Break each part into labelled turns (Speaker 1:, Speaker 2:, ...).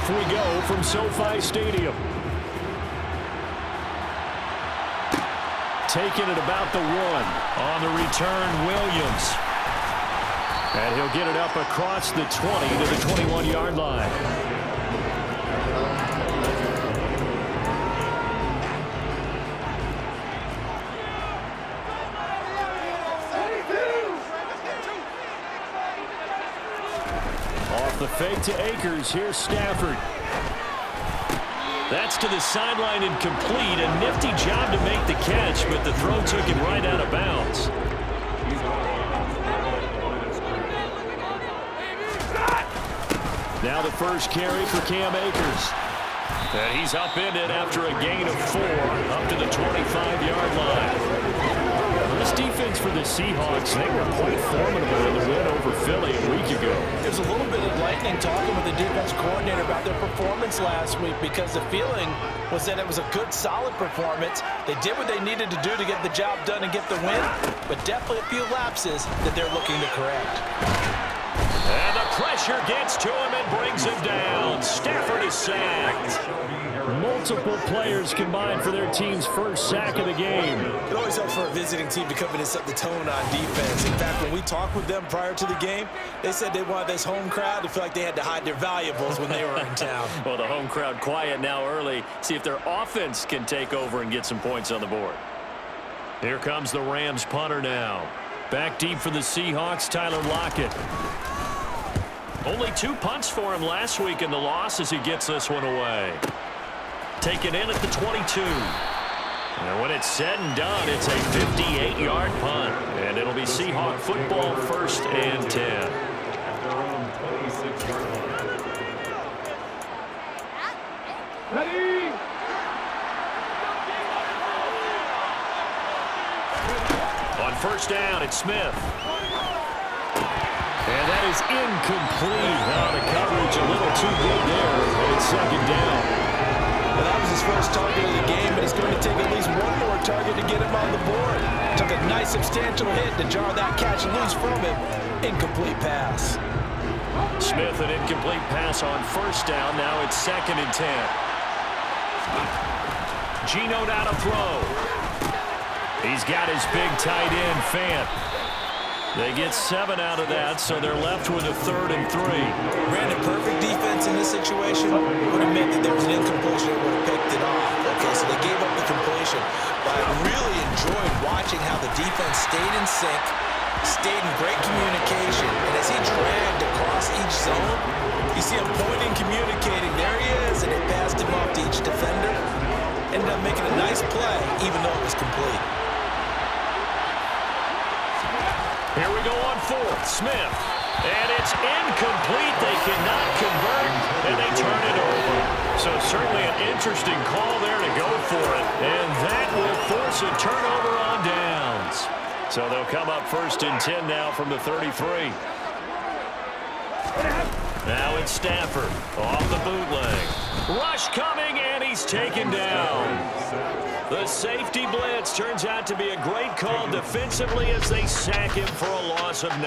Speaker 1: Off we go from SoFi Stadium. Taking it about the 1. On the return, Williams. And he'll get it up across the 20 to the 21-yard line. Off the fake to Akers. Here's Stafford. That's to the sideline incomplete. A nifty job to make the catch, but the throw took him right out of bounds. Now the first carry for Cam Akers. And he's up in it after a gain of 4, up to the 25-yard line. This defense for the Seahawks, they were quite formidable in the win over Philly a week ago.
Speaker 2: There's a little bit of lightning talking with the defense coordinator about their performance last week because the feeling was that it was a good, solid performance. They did what they needed to do to get the job done and get the win, but definitely a few lapses that they're looking to correct.
Speaker 1: And the pressure gets to him and brings him down. Stafford is sacked. Multiple players combined for their team's first sack of the game.
Speaker 2: It always helps for a visiting team to come in and set the tone on defense. In fact, when we talked with them prior to the game, they said they wanted this home crowd to feel like they had to hide their valuables when they were in town.
Speaker 1: Well, the home crowd quiet now early. See if their offense can take over and get some points on the board. Here comes the Rams punter now. Back deep for the Seahawks, Tyler Lockett. Only 2 punts for him last week in the loss as he gets this one away. Taken in at the 22. And when it's said and done, it's a 58-yard punt. And it'll be Seahawk football, 1st and 10.
Speaker 3: Ready?
Speaker 1: On 1st down, it's Smith. And that is incomplete. Now the coverage a little too good there. And it's 2nd down.
Speaker 2: Well, that was his first target of the game, and it's going to take at least one more target to get him on the board. Took a nice substantial hit to jar that catch loose from him. Incomplete pass.
Speaker 1: Smith, an incomplete pass on 1st down. Now it's 2nd and 10. Geno down to throw. He's got his big tight end, Fant. They get 7 out of that, so they're left with a 3rd and 3.
Speaker 2: Ran a perfect defense in this situation. Would have meant that there was an incompletion that would have picked it off. Okay, so they gave up the completion. But I really enjoyed watching how the defense stayed in sync, stayed in great communication, and as he dragged across each zone, you see him pointing, communicating. There he is, and it passed him off to each defender. Ended up making a nice play, even though it was complete.
Speaker 1: Here we go on 4th. Smith. And it's incomplete. They cannot convert, and they turn it over. So certainly an interesting call there to go for it. And that will force a turnover on downs. So they'll come up 1st and 10 now from the 33. Now it's Stafford off the bootleg. Rush coming, and he's taken down. The safety blitz turns out to be a great call defensively as they sack him for a loss of 9.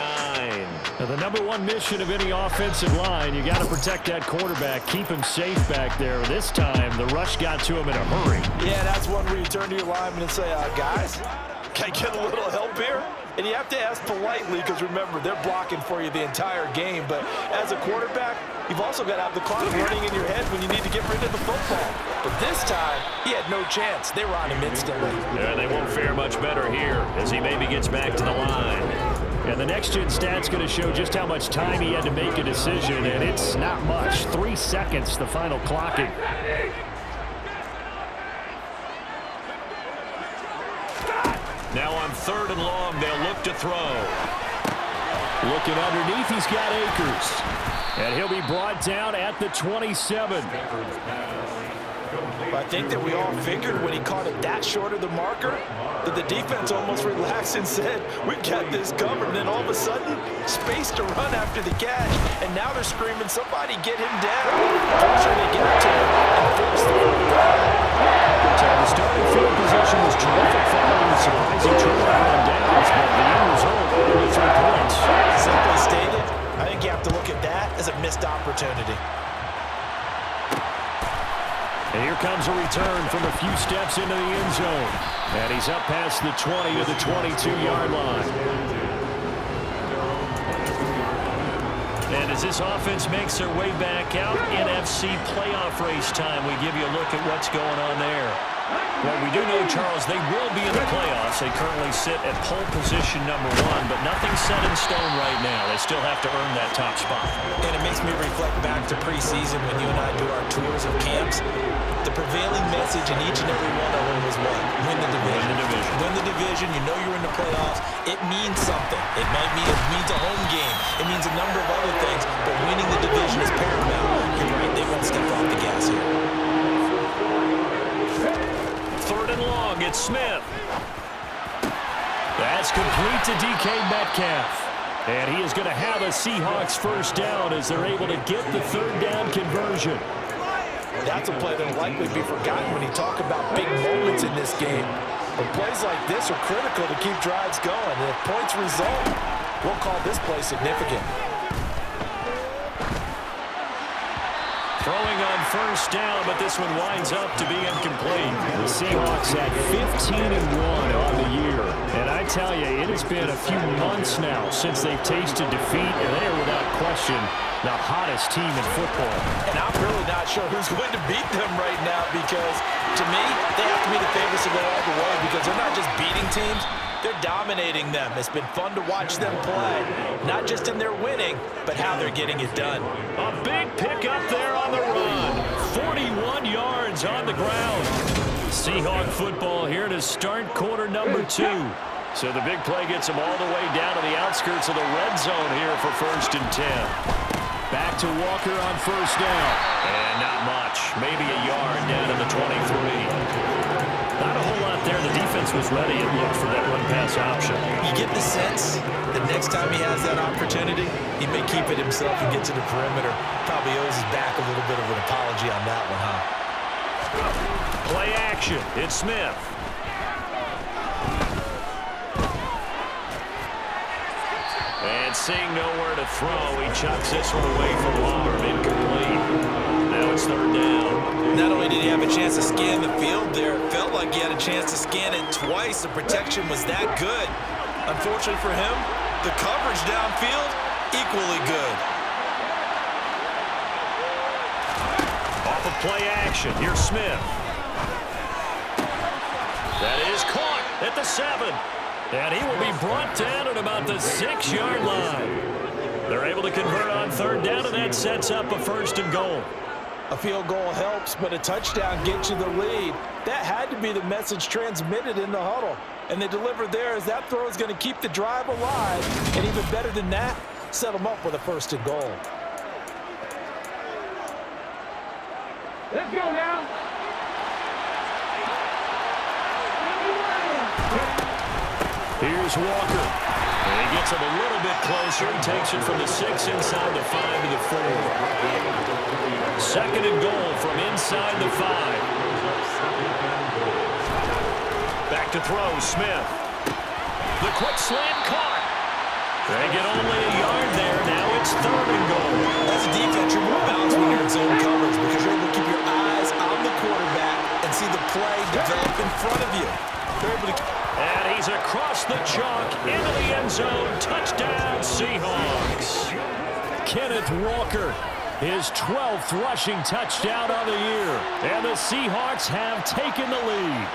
Speaker 1: Now, the #1 mission of any offensive line, you got to protect that quarterback, keep him safe back there. This time, the rush got to him in a hurry.
Speaker 2: Yeah, that's one where you turn to your lineman and say, guys, can I get a little help here? And you have to ask politely because, remember, they're blocking for you the entire game. But as a quarterback, you've also got to have the clock running in your head when you need to get rid of the football. But this time, he had no chance. They were on him instantly.
Speaker 1: Yeah, they won't fare much better here as he maybe gets back to the line. And the next-gen stat's going to show just how much time he had to make a decision, and it's not much. 3 seconds, the final clocking. Now on 3rd and long, they'll look to throw. Looking underneath, he's got Akers. And he'll be brought down at the 27.
Speaker 2: I think that we all figured when he caught it that short of the marker that the defense almost relaxed and said, we've got this covered. And then all of a sudden, space to run after the catch. And now they're screaming, somebody get him down. Fortunately, they get it to him and force the
Speaker 1: The starting field position was terrific following the surprising turnaround on downs, but the end result only 3 points.
Speaker 2: Simply stated, I think you have to look at that as a missed opportunity.
Speaker 1: And here comes a return from a few steps into the end zone. And he's up past the 20 to the 22-yard line. And as this offense makes their way back out, NFC playoff race time, we give you a look at what's going on there. Well, we do know, Charles, they will be in the playoffs. They currently sit at pole position number 1, but nothing's set in stone right now. They still have to earn that top spot.
Speaker 2: And it makes me reflect back to preseason when you and I do our tours of camps. The prevailing message in each and every one of them was what? Win the division.
Speaker 1: Win the division.
Speaker 2: Win the division. You know you're in the playoffs. It means something. It means a home game. It means a number of other things, but winning the division is paramount. You're right. They won't step off the gas here.
Speaker 1: Third and long, it's Smith. That's complete to DK Metcalf. And he is going to have a Seahawks first down as they're able to get the third down conversion.
Speaker 2: That's a play that will likely be forgotten when you talk about big moments in this game. But plays like this are critical to keep drives going. And if points result, we'll call this play significant.
Speaker 1: Throwing on first down, but this one winds up to be incomplete. The Seahawks at 15-1 on the year. And I tell you, it has been a few months now since they've tasted defeat, and they are without question the hottest team in football.
Speaker 2: And I'm really not sure who's going to beat them right now because, to me, they have to be the favorites to go all the way because they're not just beating teams, they're dominating them. It's been fun to watch them play, not just in their winning, but how they're getting it done.
Speaker 1: A big pickup there on the run. 41 yards on the ground. Seahawk football here to start quarter number 2. So the big play gets them all the way down to the outskirts of the red zone here for 1st and 10. Back to Walker on first down. And not much. Maybe a yard down to the 23. Not a whole lot there. The defense was ready, it looked, for that run-pass option.
Speaker 2: You get the sense that next time he has that opportunity, he may keep it himself and get to the perimeter. Probably owes his back a little bit of an apology on that one, huh?
Speaker 1: Play action. It's Smith. And seeing nowhere to throw, he chucks this one away from arm. Incomplete. Now it's third down.
Speaker 2: Not only did he have a chance to scan the field there, it felt like he had a chance to scan it twice. The protection was that good. Unfortunately for him, the coverage downfield, equally good.
Speaker 1: Off of play action, here's Smith. That is caught at the 7. And he will be brought down at about the 6-yard line. They're able to convert on third down, and that sets up a 1st and goal.
Speaker 2: A field goal helps, but a touchdown gets you the lead. That had to be the message transmitted in the huddle. And they delivered there as that throw is going to keep the drive alive. And even better than that, set them up with a 1st and goal.
Speaker 3: Let's go now.
Speaker 1: Here's Walker. And he gets him a little bit closer. He takes it from the 6 inside the 5 to the 4. 2nd and goal from inside the 5. Back to throw, Smith. The quick slant caught. They get only a yard there. Now it's 3rd and goal.
Speaker 2: As a defense, you're more balanced when you're in zone coverage because you're able to keep your eyes on the quarterback and see the play develop in front of you. You're able to...
Speaker 1: And he's across the chalk into the end zone. Touchdown, Seahawks. Kenneth Walker, his 12th rushing touchdown of the year. And the Seahawks have taken the lead.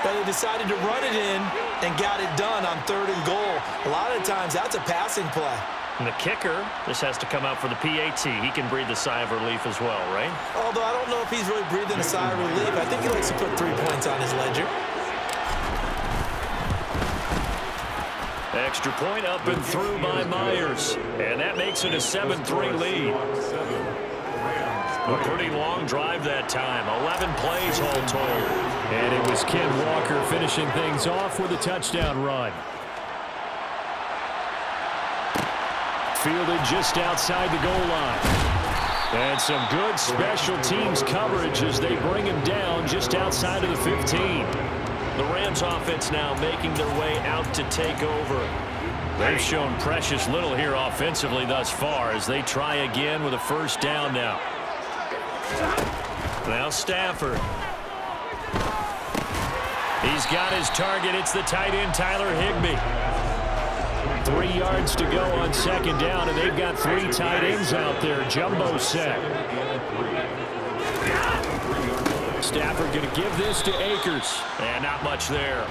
Speaker 2: But they decided to run it in and got it done on 3rd and goal. A lot of times, that's a passing play.
Speaker 1: And the kicker, this has to come out for the PAT. He can breathe a sigh of relief as well, right?
Speaker 2: Although I don't know if he's really breathing a sigh of relief. I think he likes to put 3 points on his ledger.
Speaker 1: Extra point up and through by Myers. And that makes it a 7-3 lead. A pretty long drive that time. 11 plays all told. And it was Ken Walker finishing things off with a touchdown run. Fielded just outside the goal line. And some good special teams coverage as they bring him down just outside of the 15. The Rams offense now making their way out to take over. They've shown precious little here offensively thus far as they try again with a 1st down now. Now Stafford. He's got his target. It's the tight end, Tyler Higbee. 3 yards to go on second down, and they've got 3 tight ends out there. Jumbo set. Stafford going to give this to Akers. And not much there.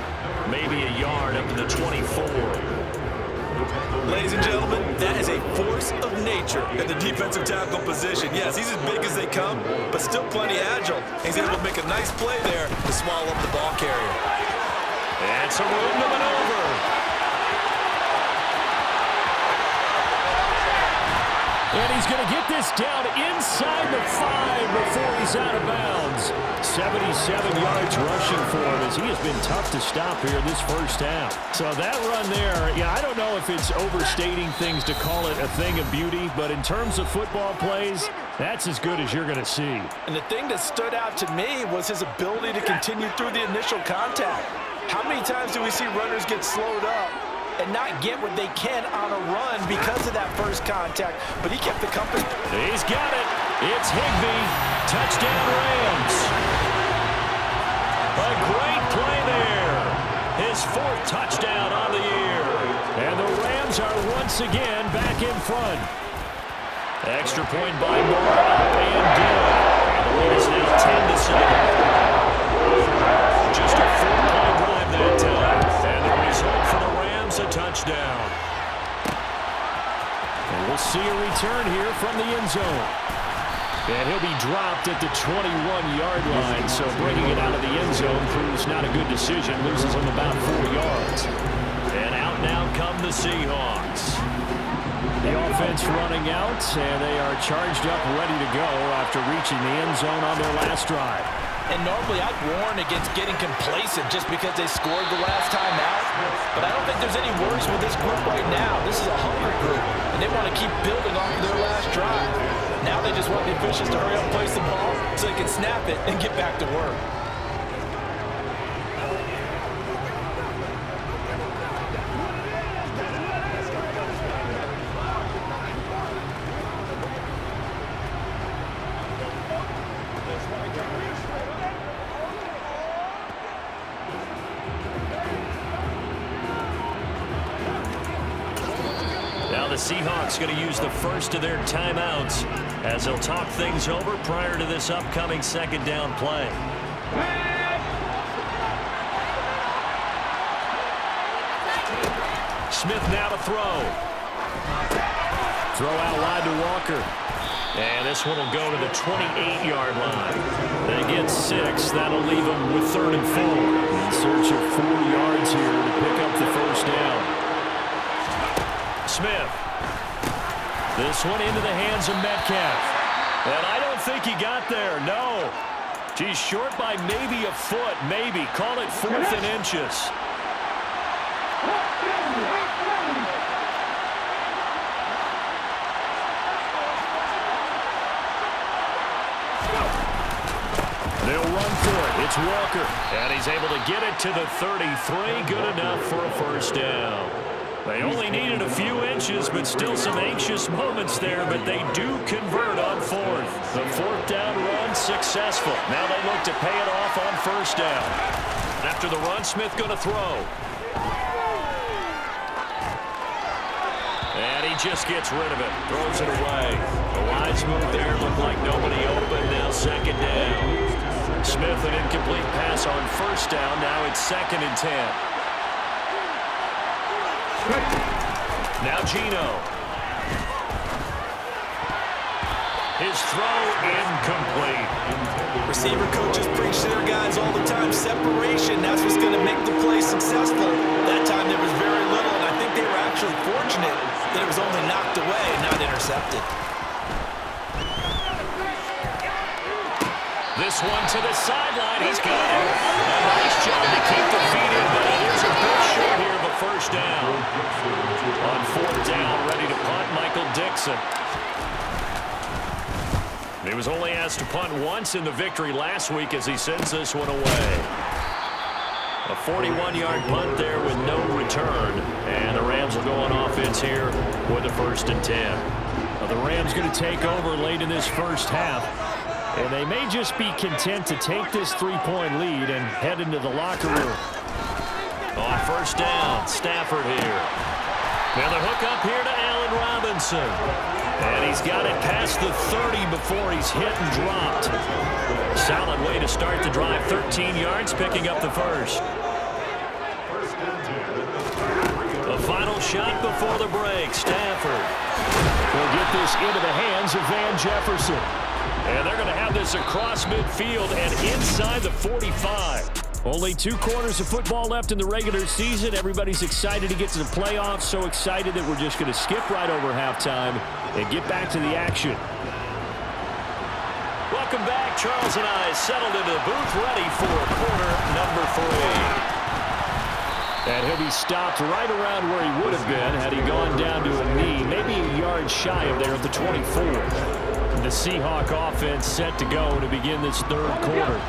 Speaker 1: Maybe a yard up to the 24.
Speaker 2: Ladies and gentlemen, that is a force of nature at the defensive tackle position. Yes, he's as big as they come, but still plenty agile. He's able to make a nice play there to swallow up the ball carrier.
Speaker 1: And some room to maneuver. And he's going to get this down inside the 5 before he's out of bounds. 77 yards rushing for him as he has been tough to stop here this first half. So that run there, yeah, I don't know if it's overstating things to call it a thing of beauty, but in terms of football plays, that's as good as you're going to see.
Speaker 2: And the thing that stood out to me was his ability to continue through the initial contact. How many times do we see runners get slowed up and not get what they can on a run because of that first contact? But he kept the compass.
Speaker 1: He's got it. It's Higbee. Touchdown Rams. A great play there. His 4th touchdown on the year. And the Rams are once again back in front. Extra point by Moore, up and good. And the lead is now 10-7. Just a 4-play drive that time. And the result for the Rams, a touchdown. And we'll see a return here from the end zone. And he'll be dropped at the 21-yard line, so bringing it out of the end zone proves not a good decision. Loses him about 4 yards. And out now come the Seahawks. The offense running out, and they are charged up, ready to go after reaching the end zone on their last drive.
Speaker 2: And normally I'd warn against getting complacent just because they scored the last time out. But I don't think there's any worries with this group right now. This is a hungry group, and they want to keep building off of their last drive. Now they just want the officials to hurry up and place the ball so they can snap it and get back to work.
Speaker 1: The Seahawks going to use the first of their timeouts as they'll talk things over prior to this upcoming second down play. Smith now to throw. Throw out wide to Walker. And this one will go to the 28-yard line. They get 6. That'll leave them with 3rd and 4. In search of 4 yards here to pick up the first down. Smith. This one into the hands of Metcalf. And I don't think he got there, no. He's short by maybe a foot, maybe. Call it 4th and inches. They'll run for it. It's Walker. And he's able to get it to the 33. Good enough for a first down. They only needed a few inches, but still some anxious moments there, but they do convert on 4th. The 4th down run successful. Now they look to pay it off on first down. After the run, Smith going to throw. And he just gets rid of it. Throws it away. The wise move there. Looked like nobody open. Now second down. Smith an incomplete pass on first down. Now it's 2nd and 10. Now Geno. His throw incomplete.
Speaker 2: Receiver coaches preach to their guys all the time. Separation, that's what's going to make the play successful. That time there was very little, and I think they were actually fortunate that it was only knocked away, not intercepted.
Speaker 1: This one to the sideline. He's got it. A nice job to keep the feet in, but it is a bit short here of a first down. On 4th down, ready to punt, Michael Dixon. He was only asked to punt once in the victory last week as he sends this one away. A 41-yard punt there with no return. And the Rams will go on offense here with a 1st and 10. Now the Rams going to take over late in this first half. And they may just be content to take this 3-point lead and head into the locker room. On first down, Stafford here. Now the hook up here to Allen Robinson. And he's got it past the 30 before he's hit and dropped. Solid way to start the drive. 13 yards, picking up the first. The final shot before the break. Stafford will get this into the hands of Van Jefferson. And they're going to have this across midfield and inside the 45. Only 2 quarters of football left in the regular season. Everybody's excited to get to the playoffs. So excited that we're just going to skip right over halftime and get back to the action. Welcome back. Charles and I settled into the booth ready for quarter number 3. And he'll be stopped right around where he would have been had he gone down to a knee, maybe a yard shy of there at the 24. The Seahawk offense set to go to begin this third quarter.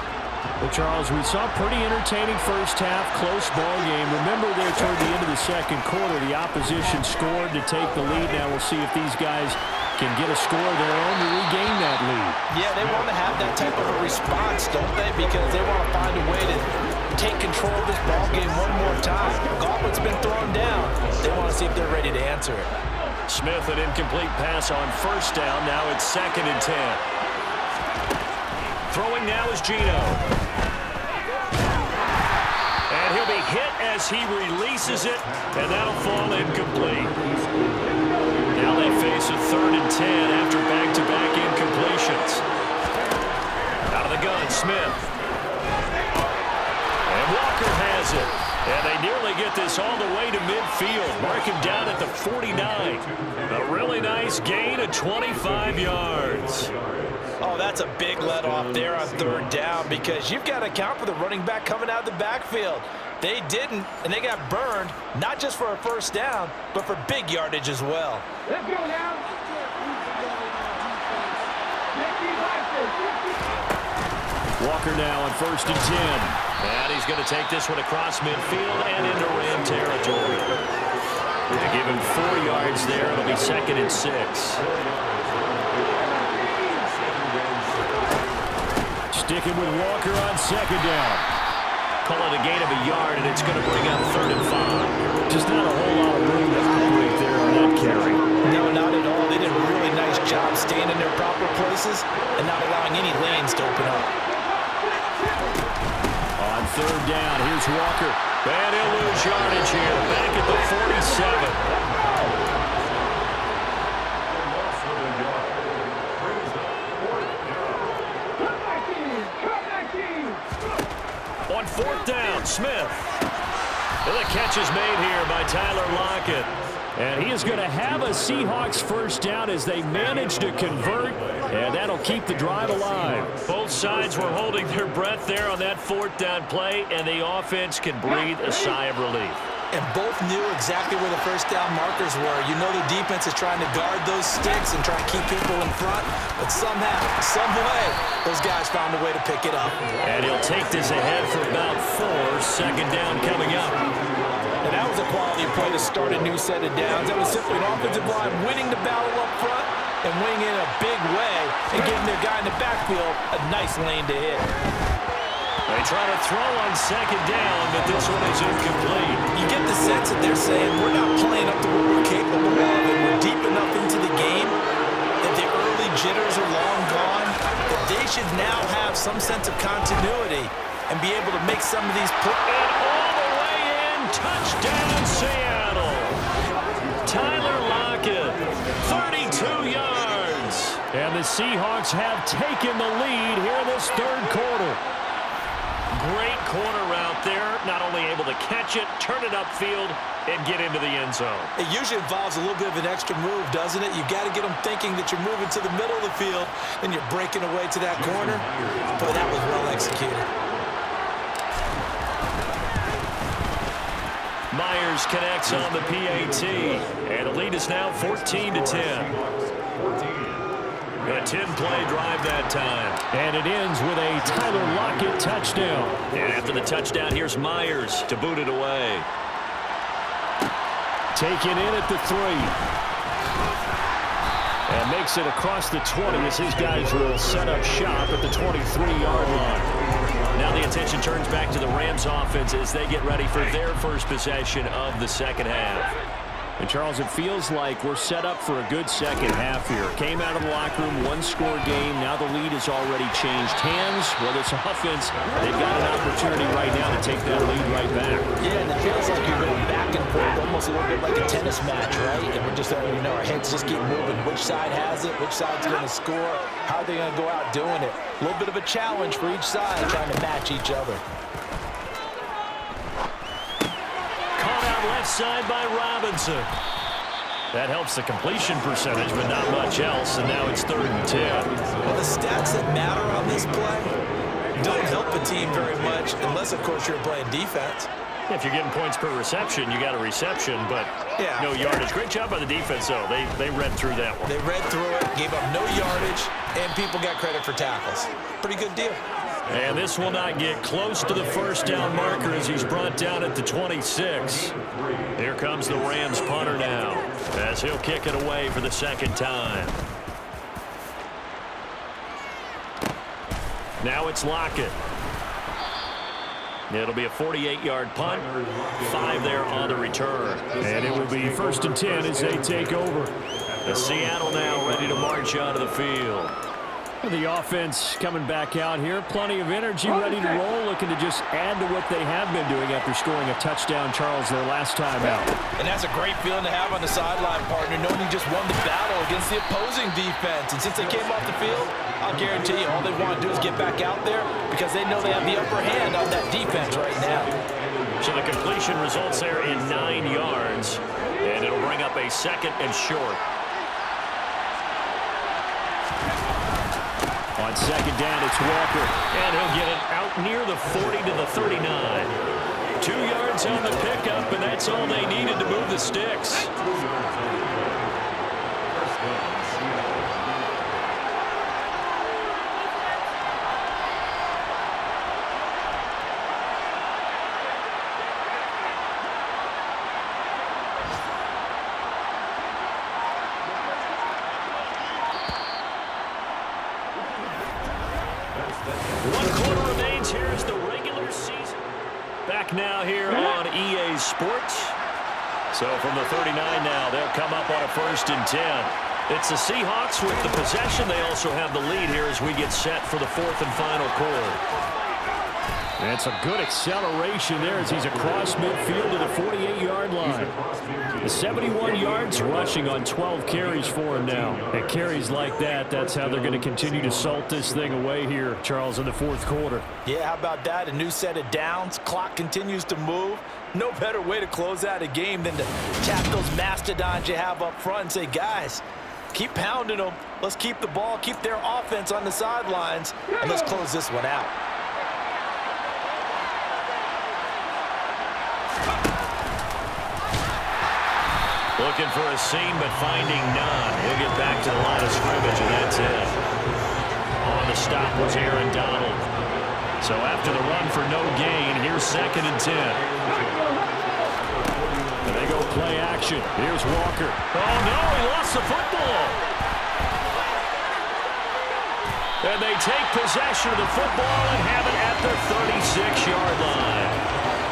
Speaker 1: Well, Charles, we saw a pretty entertaining first half, close ball game. Remember there toward the end of the second quarter, the opposition scored to take the lead. Now we'll see if these guys can get a score of their own to regain that lead.
Speaker 2: Yeah, they want to have that type of a response, don't they? Because they want to find a way to take control of this ball game one more time. Gauntlet's been thrown down. They want to see if they're ready to answer it.
Speaker 1: Smith, an incomplete pass on first down. Now it's 2nd and 10. Throwing now is Geno. And he'll be hit as he releases it, and that'll fall incomplete. Now they face a 3rd and 10 after back-to-back incompletions. Out of the gun, Smith. And Walker has it. And they nearly get this all the way to midfield. Mark him down at the 49. A really nice gain of 25 yards.
Speaker 2: Oh, that's a big let off there on 3rd down because you've got to account for the running back coming out of the backfield. They didn't, and they got burned, not just for a first down, but for big yardage as well.
Speaker 3: Let's go now.
Speaker 1: Walker now on 1st and 10. And he's going to take this one across midfield and into Ram territory. They give him 4 yards there. It'll be 2nd and 6. Sticking with Walker on 2nd down. Call it a gain of a yard, and it's going to bring up 3rd and 5. Just not a whole lot of room to operate there on that carry.
Speaker 2: No, not at all. They did a really nice job staying in their proper places and not allowing any lanes to open up.
Speaker 1: On 3rd down, here's Walker. And he'll lose yardage here. Back at the 47. On 4th down, Smith. And the catch is made here by Tyler Lockett. And he is going to have a Seahawks first down as they manage to convert, and that'll keep the drive alive. Both sides were holding their breath there on that 4th down play, and the offense can breathe a sigh of relief.
Speaker 2: And both knew exactly where the first down markers were. You know the defense is trying to guard those sticks and try to keep people in front, but somehow, some way, those guys found a way to pick it up.
Speaker 1: And he'll take this ahead for about 4. 2nd down coming up.
Speaker 2: And that was a quality play to start a new set of downs. That was simply an offensive line winning the battle up front and winning in a big way and giving their guy in the backfield a nice lane to hit.
Speaker 1: They try to throw on 2nd down, but this one is incomplete.
Speaker 2: You get the sense that they're saying we're not playing up to what we're capable of, and we're deep enough into the game that the early jitters are long gone, that they should now have some sense of continuity and be able to make some of these plays.
Speaker 1: And all the way in, touchdown Seattle. Tyler Lockett, 32 yards. And the Seahawks have taken the lead here in this 3rd quarter. Great corner route there. Not only able to catch it, turn it upfield, and get into the end zone.
Speaker 2: It usually involves a little bit of an extra move, doesn't it? You've got to get them thinking that you're moving to the middle of the field, and you're breaking away to that corner. Boy, that was well executed.
Speaker 1: Myers connects on the PAT, and the lead is now 14-10. A 10-play drive that time. And it ends with a Tyler Lockett touchdown. And after the touchdown, here's Myers to boot it away. Taken in at the 3. And And makes it across the 20 as his guys will set up shop at the 23-yard line. Now the attention turns back to the Rams offense as they get ready for their first possession of the second half. And, Charles, it feels like we're set up for a good second half here. Came out of the locker room, one-score game. Now the lead has already changed hands. Whether it's offense, they've got an opportunity right now to take that lead right back.
Speaker 2: Yeah, and it feels like you're going back and forth, almost a little bit like a tennis match, right? And we're just letting you know our heads just keep moving. Which side has it? Which side's going to score? How are they going to go out doing it? A little bit of a challenge for each side, trying to match each other.
Speaker 1: Left side by Robinson. That helps the completion percentage, but not much else, and now it's 3rd and 10.
Speaker 2: Well, the stats that matter on this play don't help a team very much, unless, of course, you're playing defense.
Speaker 1: If you're getting points per reception, you got a reception, but no yardage. Great job by the defense, though. They read through that one. They read through it, gave up no yardage, and people got credit for tackles. Pretty good deal. And this will not get close to the first down marker as he's brought down at the 26. Here comes the Rams punter now as he'll kick it away for the second time. Now it's Lockett. It'll be a 48-yard punt, 5 there on the return. And it will be 1st and 10 as they take over. The Seattle now ready to march out of the field. The offense coming back out here. Plenty of energy, ready to roll, looking to just add to what they have been doing after scoring a touchdown, Charles, their last time out.
Speaker 2: And that's a great feeling to have on the sideline, partner, knowing you just won the battle against the opposing defense. And since they came off the field, I'll guarantee you all they want to do is get back out there because they know they have the upper hand on that defense right now.
Speaker 1: So the completion results there in 9 yards, and it'll bring up a 2nd and short. On 2nd down, it's Walker, and he'll get it out near the 40 to the 39. 2 yards on the pickup, and that's all they needed to move the sticks. Now here on EA Sports. So from the 39 now, they'll come up on a 1st and 10. It's the Seahawks with the possession. They also have the lead here as we get set for the 4th and final quarter. And some good acceleration there as he's across midfield to the 48-yard line. The 71 yards rushing on 12 carries for him now. And carries like that, that's how they're going to continue to salt this thing away here, Charles, in the 4th quarter.
Speaker 2: Yeah, how about that? A new set of downs. Clock continues to move. No better way to close out a game than to tap those mastodons you have up front and say, guys, keep pounding them. Let's keep the ball, keep their offense on the sidelines, and let's close this one out.
Speaker 1: Looking for a seam, but finding none. He'll get back to the line of scrimmage, and that's it. On the stop was Aaron Donald. So after the run for no gain, here's 2nd and 10. And they go play action. Here's Walker. Oh, no, he lost the football. And they take possession of the football and have it at their 36-yard line.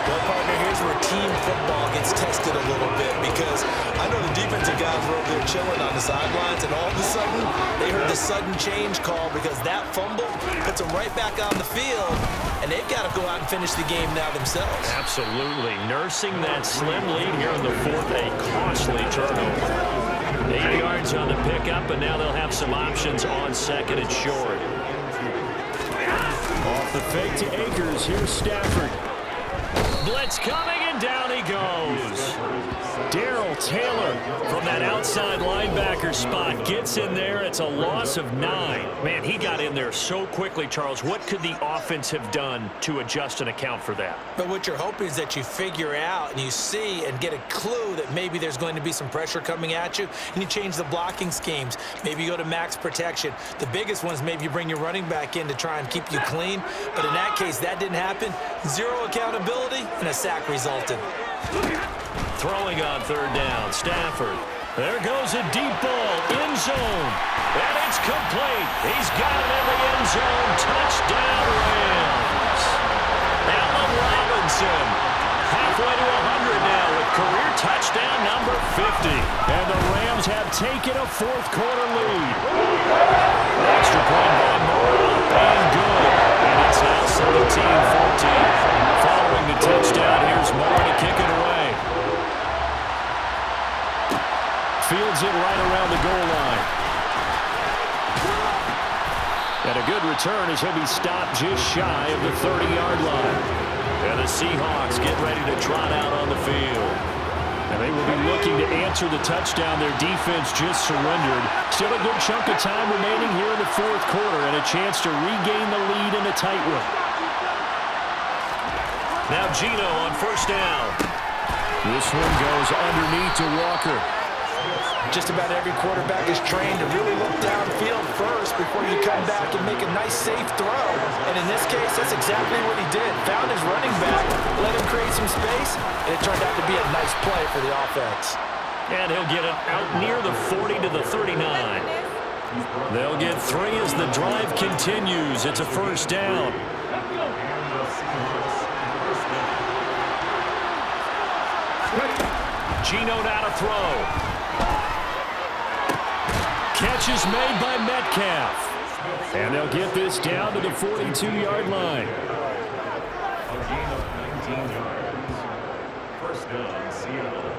Speaker 2: Well, partner, here's where team football gets tested a little bit because I know the defensive guys were over there chilling on the sidelines, and all of a sudden they heard the sudden change call because that fumble puts them right back on the field, and they've got to go out and finish the game now themselves.
Speaker 1: Absolutely. Nursing that slim lead here in the 4th, a costly turnover. 8 yards on the pickup, and now they'll have some options on 2nd and short. Off the fake to Akers, here's Stafford. Blitz coming, and down he goes. Darrell Taylor from that outside linebacker spot gets in there. It's a loss of 9. Man, he got in there so quickly, Charles. What could the offense have done to adjust and account for that?
Speaker 2: But what you're hoping is that you figure out and you see and get a clue that maybe there's going to be some pressure coming at you, and you change the blocking schemes. Maybe you go to max protection. The biggest one is maybe you bring your running back in to try and keep you clean. But in that case, that didn't happen. 0 accountability, and a sack resulted.
Speaker 1: Throwing on 3rd down, Stafford. There goes a deep ball, end zone, and it's complete. He's got it in the end zone. Touchdown, Rams. Allen Robinson, halfway to 100 now with career touchdown number 50. And the Rams have taken a fourth-quarter lead. Extra point by Moore, and good. And it's now 17-14. Following the touchdown, here's Moore to kick it away. Fields it right around the goal line. And a good return as he'll be stopped just shy of the 30-yard line. And the Seahawks get ready to trot out on the field. And they will be looking to answer the touchdown their defense just surrendered. Still a good chunk of time remaining here in the fourth quarter and a chance to regain the lead in a tight one. Now Geno on first down. This one goes underneath to Walker.
Speaker 2: Just about every quarterback is trained to really look downfield first before you come back and make a nice, safe throw. And in this case, that's exactly what he did. Found his running back, let him create some space, and it turned out to be a nice play for the offense.
Speaker 1: And he'll get it out near the 40 to the 39. They'll get 3 as the drive continues. It's a first down. Geno now to throw. Catch is made by Metcalf. And they'll get this down to the 42-yard line.
Speaker 3: A gain of 19 yards. First down, Seattle.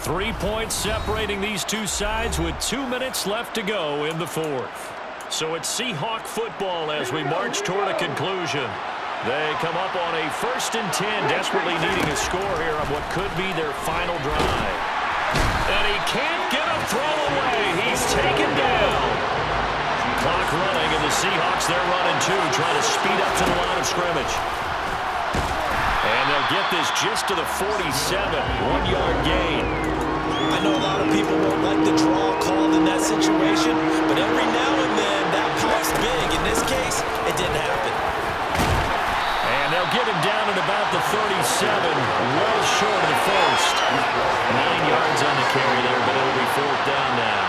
Speaker 1: Three points separating these two sides with 2 minutes left to go in the fourth. So it's Seahawk football as we march toward a conclusion. They come up on a 1st and 10, desperately needing a score here on what could be their final drive. And he can't get a throw away. He's taken down. Clock running, and the Seahawks, they're running too, trying to speed up to the line of scrimmage. And they'll get this just to the 47, 1-yard gain.
Speaker 2: I know a lot of people won't like the draw called in that situation, but every now and then that pops big. In this case, it didn't happen.
Speaker 1: And they'll get him down at about the 37, well short of the first. 9 yards on the carry there, but it'll be fourth down now.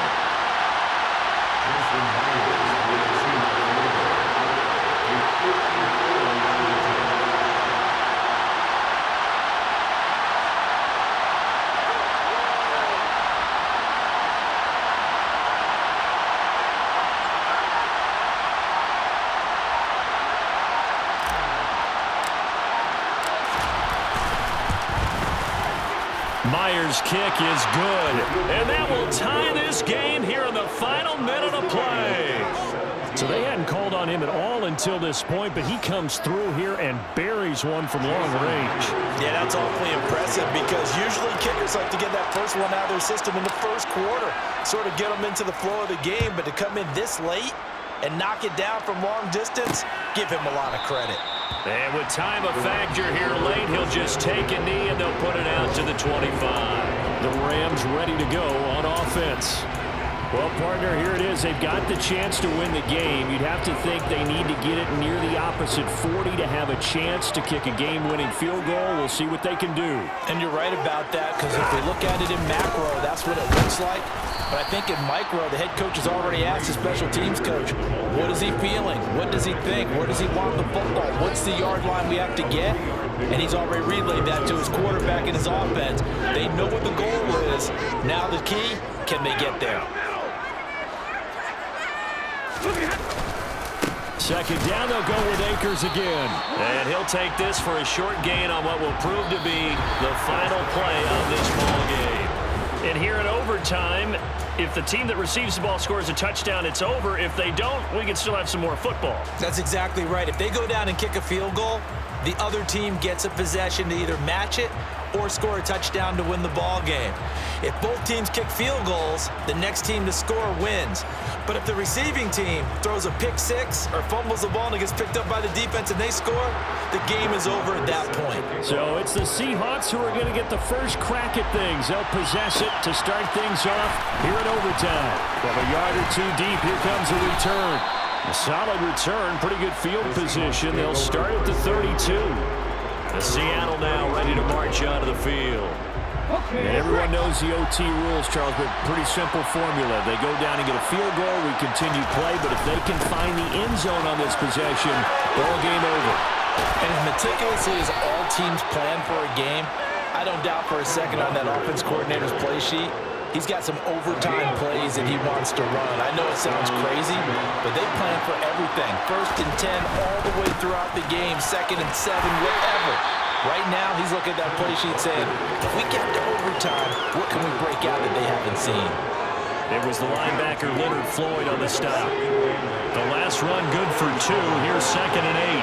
Speaker 1: Myers' kick is good, and that will tie this game here in the final minute of play. So they hadn't called on him at all until this point, but he comes through here and buries one from long range.
Speaker 2: Yeah, that's awfully impressive because usually kickers like to get that first one out of their system in the first quarter, sort of get them into the flow of the game, but to come in this late and knock it down from long distance, give him a lot of credit.
Speaker 1: And with time a factor here late, he'll just take a knee and they'll put it out to the 25. The Rams ready to go on offense. Well, partner, here it is. They've got the chance to win the game. You'd have to think they need to get it near the opposite 40 to have a chance to kick a game-winning field goal. We'll see what they can do.
Speaker 2: And you're right about that, because if we look at it in macro, that's what it looks like. But I think in micro, the head coach has already asked the special teams coach, what is he feeling? What does he think? Where does he want the football? What's the yard line we have to get? And he's already relayed that to his quarterback and his offense. They know what the goal is. Now the key, can they get there?
Speaker 1: Second down, they'll go with Akers again. And he'll take this for a short gain on what will prove to be the final play of this ball game. And here in overtime, if the team that receives the ball scores a touchdown, it's over. If they don't, we can still have some more football.
Speaker 2: That's exactly right. If they go down and kick a field goal, the other team gets a possession to either match it or score a touchdown to win the ball game. If both teams kick field goals, the next team to score wins. But if the receiving team throws a pick six or fumbles the ball and it gets picked up by the defense and they score, the game is over at that point.
Speaker 1: So it's the Seahawks who are going to get the first crack at things. They'll possess it to start things off here in overtime. From a yard or two deep, here comes a return. A solid return, pretty good field position. They'll start at the 32. The Seattle now ready to march onto the field. And everyone knows the OT rules, Charles, but pretty simple formula. They go down and get a field goal, we continue play, but if they can find the end zone on this possession, ball game over.
Speaker 2: And as meticulously as all teams plan for a game, I don't doubt for a second on that offense coordinator's play sheet, he's got some overtime plays that he wants to run. I know it sounds crazy, but they plan for everything. 1st and 10 all the way throughout the game, 2nd and 7, whatever. Right now, he's looking at that play sheet saying, if we get to overtime, what can we break out that they haven't seen?
Speaker 1: It was the linebacker Leonard Floyd on the stop. The last run good for 2. Here's 2nd and 8.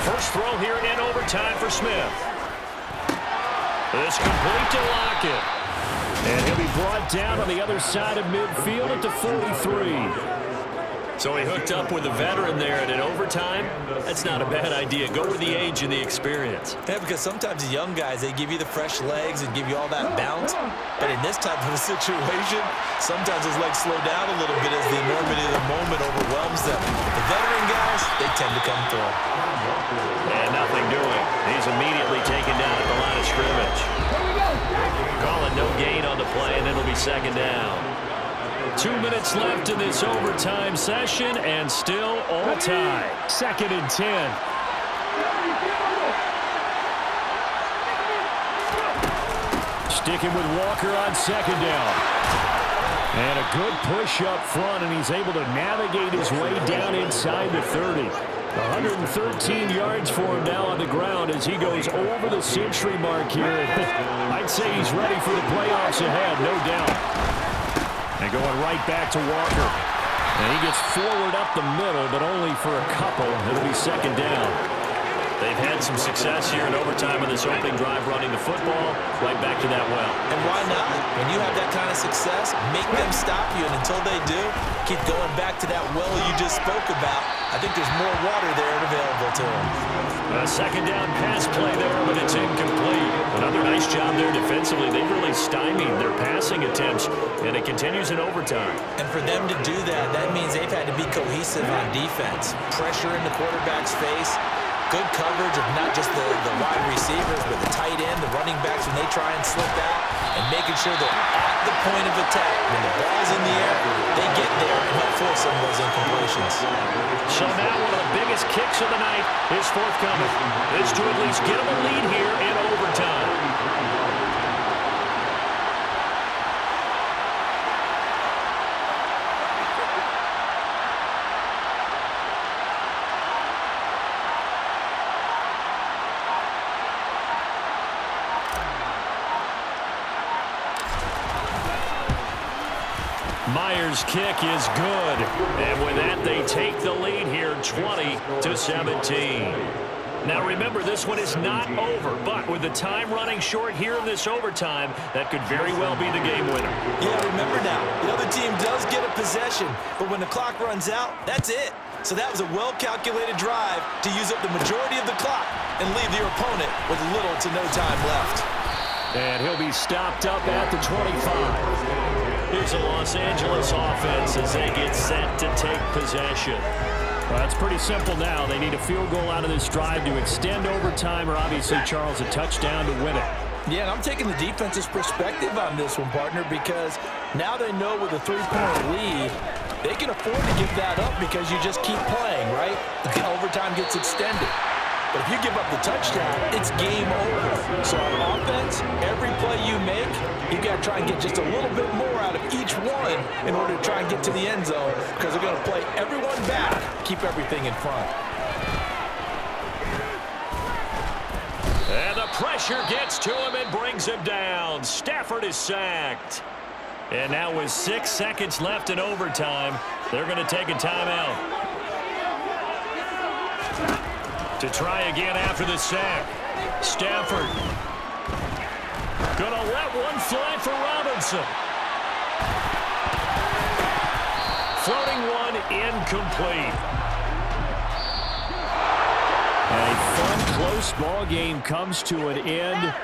Speaker 1: First throw here in overtime for Smith. It's complete to Lockett. And he'll be brought down on the other side of midfield at the 43. So he hooked up with a veteran there, and in overtime, that's not a bad idea. Go with the age and the experience.
Speaker 2: Yeah, because sometimes the young guys, they give you the fresh legs and give you all that bounce. But in this type of a situation, sometimes his legs slow down a little bit as the enormity of the moment overwhelms them. The veteran guys, they tend to come through.
Speaker 1: And nothing doing. He's immediately taken down at the line of scrimmage. Call it no gain on the play, and it'll be 2nd down. 2 minutes left in this overtime session, and still all tie. 2nd and 10. Sticking with Walker on 2nd down. And a good push up front, and he's able to navigate his way down inside the 30. 113 yards for him now on the ground as he goes over the century mark here. I'd say he's ready for the playoffs ahead, no doubt. And going right back to Walker. And he gets forward up the middle, but only for a couple. It'll be 2nd down. They've had some success here in overtime on this opening drive running the football. Right back to that well.
Speaker 2: And why not? When you have that kind of success, make them stop you. And until they do, keep going back to that well you just spoke about. I think there's more water there available to them.
Speaker 1: A 2nd down pass play there, but it's incomplete. Another nice job there defensively. They've really stymied their passing attempts, and it continues in overtime.
Speaker 2: And for them to do that, that means they've had to be cohesive on defense. Pressure in the quarterback's face. Good coverage of not just the wide receivers, but the tight end, the running backs when they try and slip out, and making sure they're at the point of attack. When the ball's in the air, they get there and help force some of those incompletions.
Speaker 1: So now one of the biggest kicks of the night is forthcoming. It's to at least get them a lead here in overtime. Myers' kick is good. And with that, they take the lead here 20-17. Now remember, this one is not over, but with the time running short here in this overtime, that could very well be the game winner.
Speaker 2: Yeah, remember now, the other team does get a possession, but when the clock runs out, that's it. So that was a well-calculated drive to use up the majority of the clock and leave your opponent with little to no time left.
Speaker 1: And he'll be stopped up at the 25. Here's the Los Angeles offense as they get set to take possession. Well, it's pretty simple now. They need a field goal out of this drive to extend overtime, or obviously, Charles, a touchdown to win it.
Speaker 2: Yeah, and I'm taking the defense's perspective on this one, partner, because now they know with a 3-point lead, they can afford to give that up because you just keep playing, right? The overtime gets extended. But if you give up the touchdown, it's game over. So on offense, every play you make, you've got to try and get just a little bit more out of each one in order to try and get to the end zone, because they're going to play everyone back, keep everything in front.
Speaker 1: And the pressure gets to him and brings him down. Stafford is sacked. And now with 6 seconds left in overtime, they're going to take a timeout. To try again after the sack. Stafford gonna let one fly for Robinson. Floating one incomplete. A fun, close ball game comes to an end.